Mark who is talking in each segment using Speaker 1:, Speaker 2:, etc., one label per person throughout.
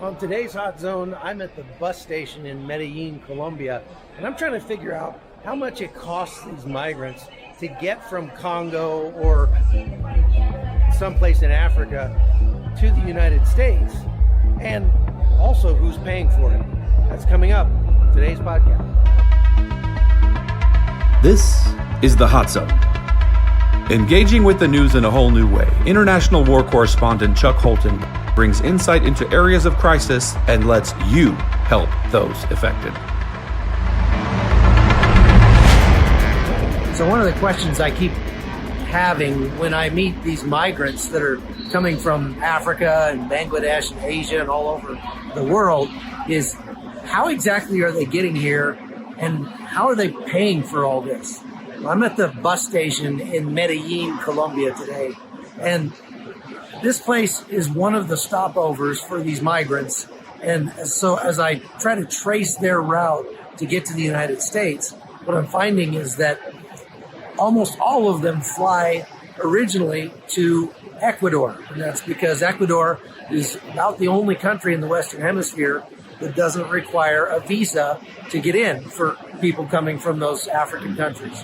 Speaker 1: On today's Hot Zone, I'm at the bus station in Medellin, Colombia, and I'm trying to figure out how much it costs these migrants to get from Congo or someplace in Africa to the United States, and also who's paying for it. That's coming up in today's podcast.
Speaker 2: This is the Hot Zone. Engaging with the news in a whole new way, international war correspondent Chuck Holton brings insight into areas of crisis and lets you help those affected.
Speaker 1: So one of the questions I keep having when I meet these migrants that are coming from Africa and Bangladesh and Asia and all over the world is, how exactly are they getting here and how are they paying for all this? I'm at the bus station in Medellin, Colombia today, and this place is one of the stopovers for these migrants. And so as I try to trace their route to get to the United States, what I'm finding is that almost all of them fly originally to Ecuador. And that's because Ecuador is about the only country in the Western Hemisphere that doesn't require a visa to get in for people coming from those African countries.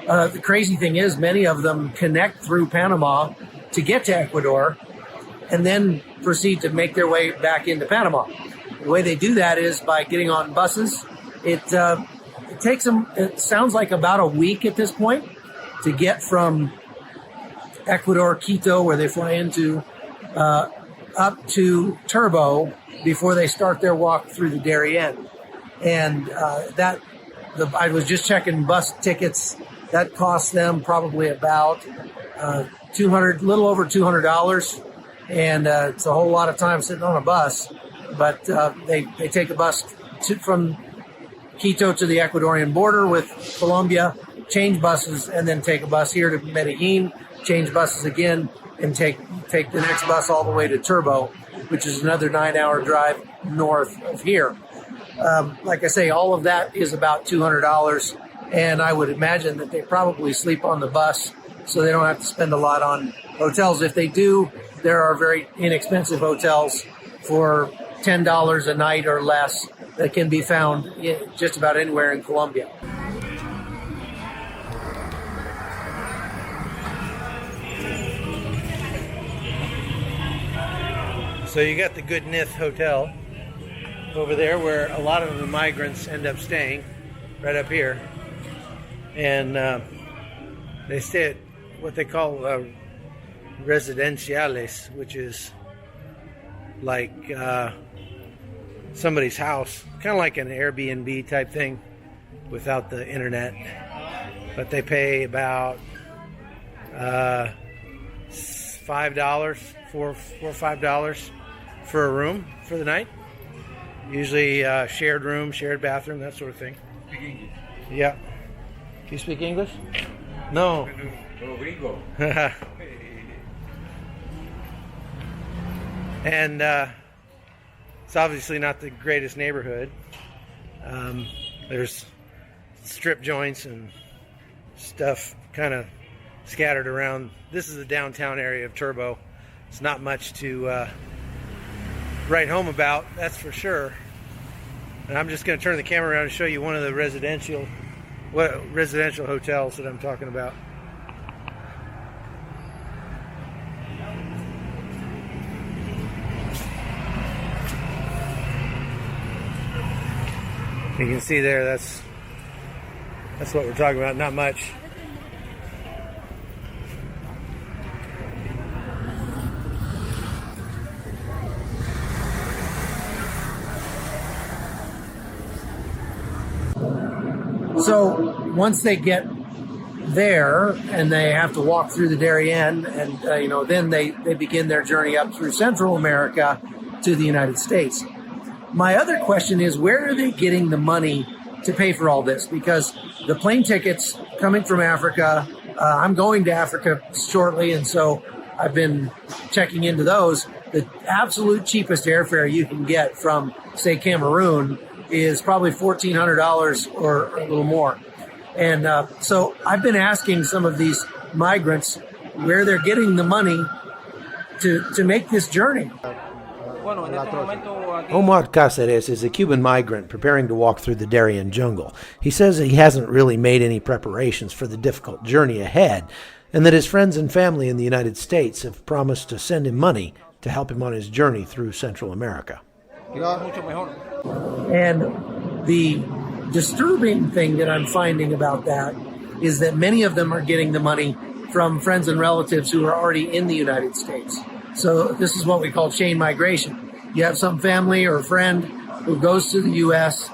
Speaker 1: The crazy thing is many of them connect through Panama to get to Ecuador and then proceed to make their way back into Panama. The way they do that is by getting on buses. It takes them, it sounds like about a week at this point to get from Ecuador, Quito, where they fly into, up to Turbo before they start their walk through the Darien. And I was just checking bus tickets. That costs them probably about little over $200, and it's a whole lot of time sitting on a bus. But they take a bus from Quito to the Ecuadorian border with Colombia, change buses, and then take a bus here to Medellin, change buses again, and take the next bus all the way to Turbo, which is another 9-hour drive north of here. Like I say, all of that is about $200. And I would imagine that they probably sleep on the bus so they don't have to spend a lot on hotels. If they do, there are very inexpensive hotels for $10 a night or less that can be found just about anywhere in Colombia. So you got the Good Nith Hotel over there where a lot of the migrants end up staying, right up here. And they stay at what they call residenciales, which is like somebody's house, kind of like an Airbnb type thing without the internet. But they pay about $5, $4 or $5 for a room for the night. Usually shared room, shared bathroom, that sort of thing. Yeah. Do you speak English? No. And it's obviously not the greatest neighborhood. There's strip joints and stuff kind of scattered around. This is the downtown area of Turbo. It's not much to write home about, that's for sure. And I'm just going to turn the camera around and show you one of the residential hotels that I'm talking about. You can see there, that's what we're talking about, not much. So once they get there and they have to walk through the Darien and, then they begin their journey up through Central America to the United States. My other question is, where are they getting the money to pay for all this? Because the plane tickets coming from Africa, I'm going to Africa shortly, and so I've been checking into those. The absolute cheapest airfare you can get from, say, Cameroon is probably $1,400 or a little more. And so I've been asking some of these migrants where they're getting the money to make this journey. Omar Cáceres is a Cuban migrant preparing to walk through the Darien jungle. He says he hasn't really made any preparations for the difficult journey ahead, and that his friends and family in the United States have promised to send him money to help him on his journey through Central America. And the disturbing thing that I'm finding about that is that many of them are getting the money from friends and relatives who are already in the United States. So this is what we call chain migration. You have some family or friend who goes to the U.S.,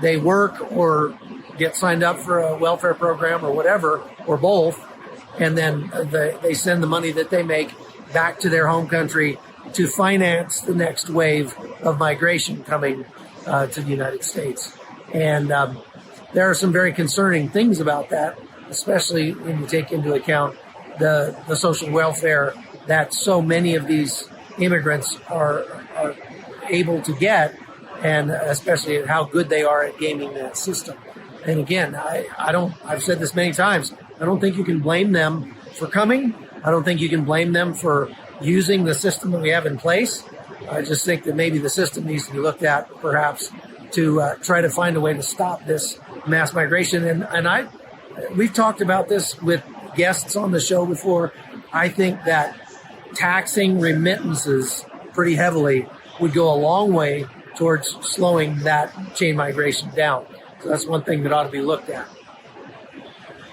Speaker 1: they work or get signed up for a welfare program or whatever, or both, and then they send the money that they make back to their home country to finance the next wave of migration coming to the United States. And there are some very concerning things about that, especially when you take into account the social welfare that so many of these immigrants are able to get, and especially how good they are at gaming that system. And again, I've said this many times, I don't think you can blame them for coming. I don't think you can blame them for using the system that we have in place. I just think that maybe the system needs to be looked at perhaps to try to find a way to stop this mass migration. And we've talked about this with guests on the show before. I think that taxing remittances pretty heavily would go a long way towards slowing that chain migration down. So that's one thing that ought to be looked at.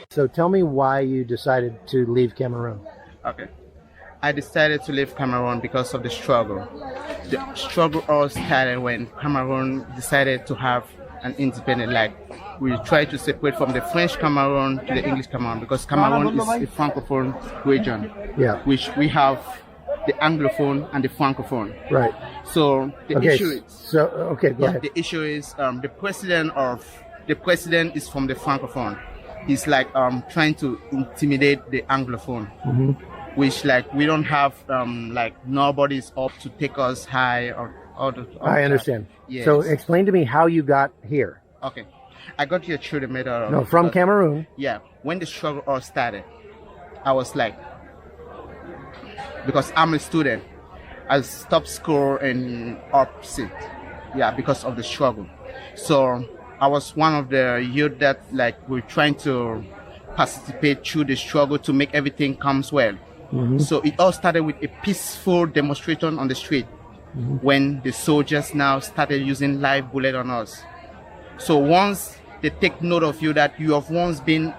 Speaker 1: So tell me why you decided to leave Cameroon.
Speaker 3: Okay. I decided to leave Cameroon because of the struggle. The struggle all started when Cameroon decided to have an independent, like we tried to separate from the French Cameroon to the English Cameroon, because Cameroon is a Francophone region, which we have the Anglophone and the Francophone.
Speaker 1: Right.
Speaker 3: So the issue is,
Speaker 1: go ahead.
Speaker 3: The issue is the president is from the Francophone. He's like trying to intimidate the Anglophone, which like we don't have like nobody's up to take us high or
Speaker 1: I understand.
Speaker 3: Yes.
Speaker 1: So explain to me how you got here.
Speaker 3: Okay. I got here through the middle of
Speaker 1: from Cameroon.
Speaker 3: Yeah. When the struggle all started, I was like, because I'm a student, I stopped school in opposite. Yeah, because of the struggle. So I was one of the youth that like were trying to participate through the struggle to make everything comes well. So it all started with a peaceful demonstration on the street when the soldiers now started using live bullet on us. So once they take note of you that you have once been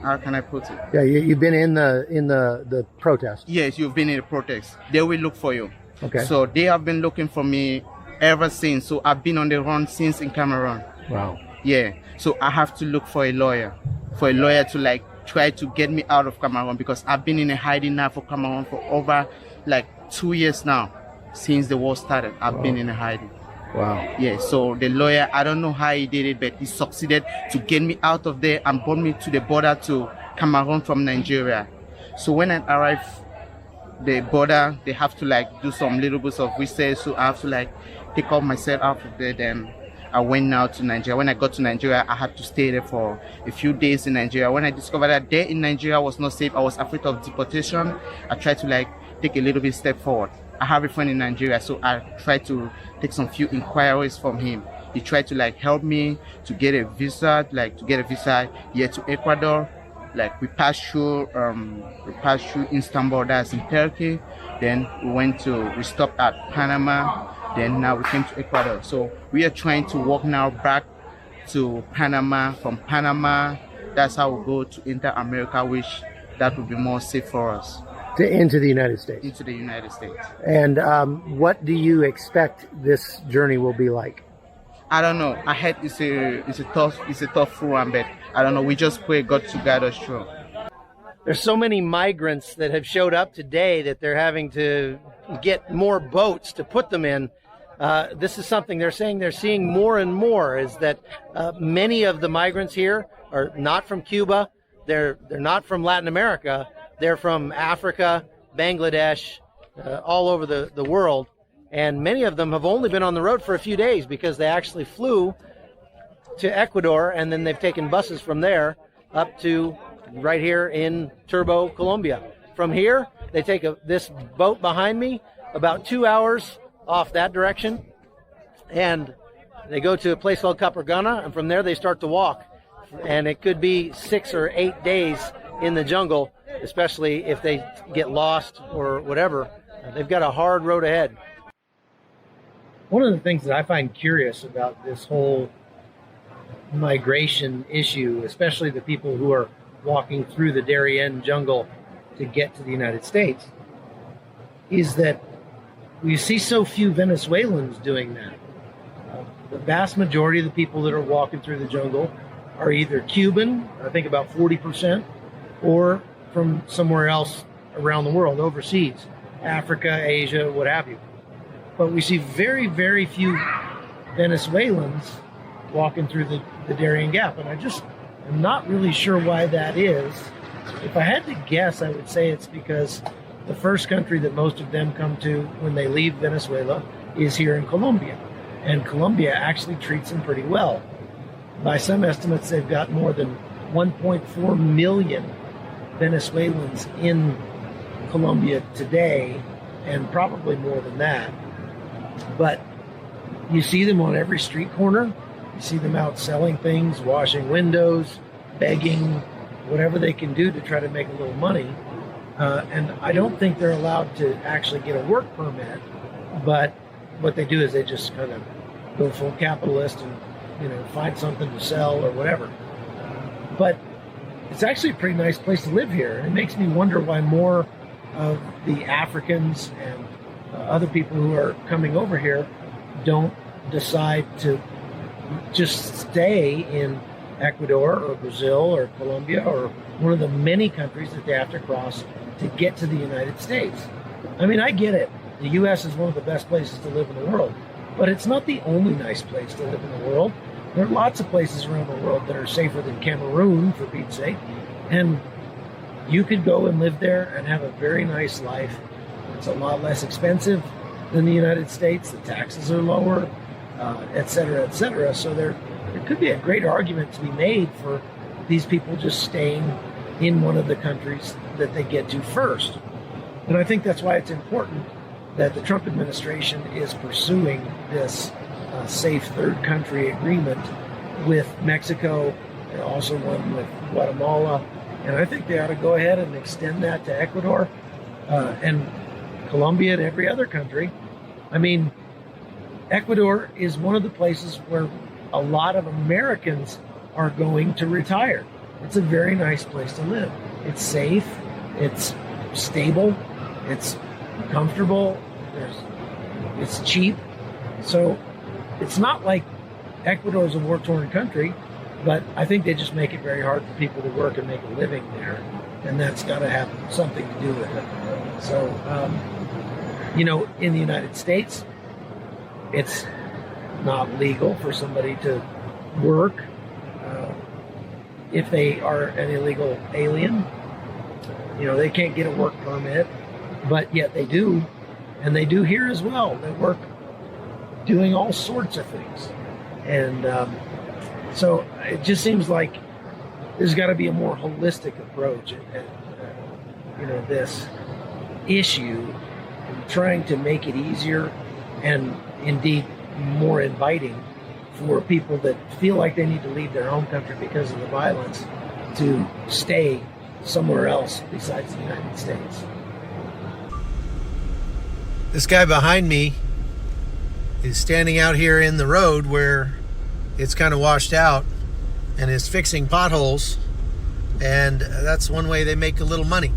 Speaker 3: how can I put it?
Speaker 1: Yeah, you've been in the protest.
Speaker 3: Yes, you've been in the protest. They will look for you.
Speaker 1: Okay.
Speaker 3: So they have been looking for me ever since. So I've been on the run since in Cameroon.
Speaker 1: Wow.
Speaker 3: Yeah. So I have to look for a lawyer to like try to get me out of Cameroon, because I've been in a hiding now for Cameroon for over like 2 years now. Since the war started, I've been in a hiding.
Speaker 1: Wow.
Speaker 3: Yeah, so the lawyer, I don't know how he did it, but he succeeded to get me out of there and brought me to the border to Cameroon from Nigeria. So when I arrived the border, they have to like do some little bits of research, so I have to like take off myself out of there. Then I went now to Nigeria. When I got to Nigeria, I had to stay there for a few days in Nigeria. When I discovered that there in Nigeria was not safe, I was afraid of deportation. I tried to like take a little bit step forward. I have a friend in Nigeria, so I tried to take some few inquiries from him. He tried to like help me to get a visa, here to Ecuador. Like we passed through Istanbul, that's in Turkey. Then we stopped at Panama. Then now we came to Ecuador. So we are trying to walk now back to Panama. From Panama, that's how we go to enter America, which that would be more safe for us.
Speaker 1: Into the United States.
Speaker 3: Into the United States.
Speaker 1: And what do you expect this journey will be like?
Speaker 3: I don't know. I heard it's a tough run, but I don't know. We just pray God to guide us through.
Speaker 1: There's so many migrants that have showed up today that they're having to get more boats to put them in. This is something they're saying they're seeing more and more, is that many of the migrants here are not from Cuba. They're not from Latin America. They're from Africa, Bangladesh, all over the world. And many of them have only been on the road for a few days because they actually flew to Ecuador, and then they've taken buses from there up to right here in Turbo, Colombia, from here, they take this boat behind me about 2 hours off that direction, and they go to a place called Capragana, and from there they start to walk. And it could be 6 or 8 days in the jungle, especially if they get lost or whatever. They've got a hard road ahead. One of the things that I find curious about this whole migration issue, especially the people who are walking through the Darien jungle to get to the United States, is that we see so few Venezuelans doing that. The vast majority of the people that are walking through the jungle are either Cuban, I think about 40%, or from somewhere else around the world, overseas, Africa, Asia, what have you. But we see very, very few Venezuelans walking through the Darien Gap, and I'm not really sure why that is. If I had to guess, I would say it's because the first country that most of them come to when they leave Venezuela is here in Colombia, and Colombia actually treats them pretty well. By some estimates, they've got more than 1.4 million Venezuelans in Colombia today, and probably more than that. But you see them on every street corner. You see them out selling things, washing windows, begging, whatever they can do to try to make a little money. And I don't think they're allowed to actually get a work permit, but what they do is they just kind of go full capitalist and, find something to sell or whatever. But it's actually a pretty nice place to live here. And it makes me wonder why more of the Africans and other people who are coming over here don't decide to just stay in Ecuador or Brazil or Colombia or one of the many countries that they have to cross to get to the United States. I mean, I get it. The U.S. is one of the best places to live in the world, but it's not the only nice place to live in the world. There are lots of places around the world that are safer than Cameroon, for Pete's sake, and you could go and live there and have a very nice life. It's a lot less expensive than the United States. The taxes are lower, et cetera, et cetera. So there could be a great argument to be made for these people just staying in one of the countries that they get to first. And I think that's why it's important that the Trump administration is pursuing this safe third country agreement with Mexico, and also one with Guatemala. And I think they ought to go ahead and extend that to Ecuador and Colombia and every other country. I mean, Ecuador is one of the places where a lot of Americans are going to retire. It's a very nice place to live. It's safe, it's stable, it's comfortable, it's cheap. So it's not like Ecuador is a war-torn country, but I think they just make it very hard for people to work and make a living there, and that's got to have something to do with it. So, in the United States, it's not legal for somebody to work if they are an illegal alien. They can't get a work permit, but yet they do, and they do here as well. They work doing all sorts of things. And so it just seems like there's got to be a more holistic approach at this issue, and trying to make it easier and indeed more inviting for people that feel like they need to leave their home country because of the violence to stay somewhere else besides the United States. This guy behind me is standing out here in the road where it's kind of washed out and is fixing potholes, and that's one way they make a little money.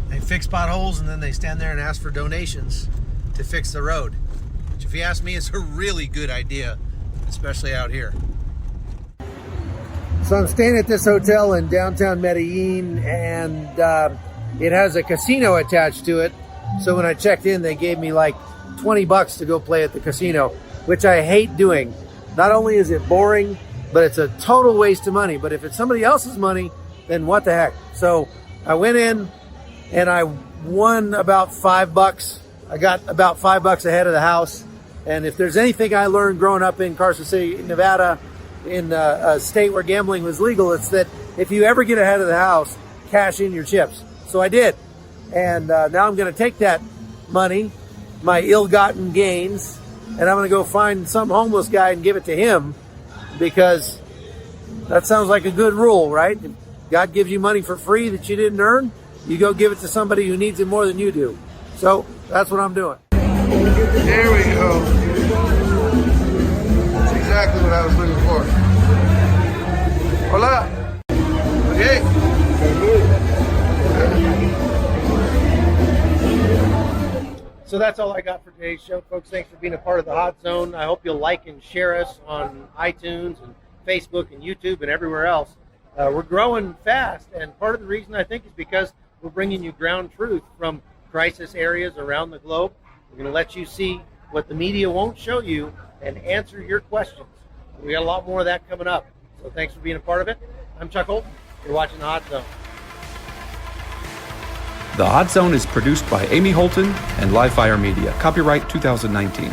Speaker 1: They fix potholes and then they stand there and ask for donations to fix the road, which, if you ask me, is a really good idea, especially out here. So I'm staying at this hotel in downtown Medellin, and it has a casino attached to it. So when I checked in, they gave me like $20 to go play at the casino, which I hate doing. Not only is it boring, but it's a total waste of money. But if it's somebody else's money, then what the heck? So I went in and I won about $5. I got about $5 ahead of the house. And if there's anything I learned growing up in Carson City, Nevada, in a state where gambling was legal, it's that if you ever get ahead of the house, cash in your chips. So I did. And now I'm going to take that money, my ill-gotten gains, and I'm going to go find some homeless guy and give it to him, because that sounds like a good rule, right? If God gives you money for free that you didn't earn, you go give it to somebody who needs it more than you do. So that's what I'm doing.
Speaker 4: There we go. That's exactly what I was looking for. Hola. Okay.
Speaker 1: So that's all I got for today's show, folks. Thanks for being a part of the Hot Zone. I hope you'll like and share us on iTunes and Facebook and YouTube and everywhere else. We're growing fast, and part of the reason I think is because we're bringing you ground truth from crisis areas around the globe. We're going to let you see what the media won't show you and answer your questions. We got a lot more of that coming up. So thanks for being a part of it. I'm Chuck Holton. You're watching the Hot Zone.
Speaker 2: The Hot Zone is produced by Amy Holton and Livefire Media. Copyright 2019.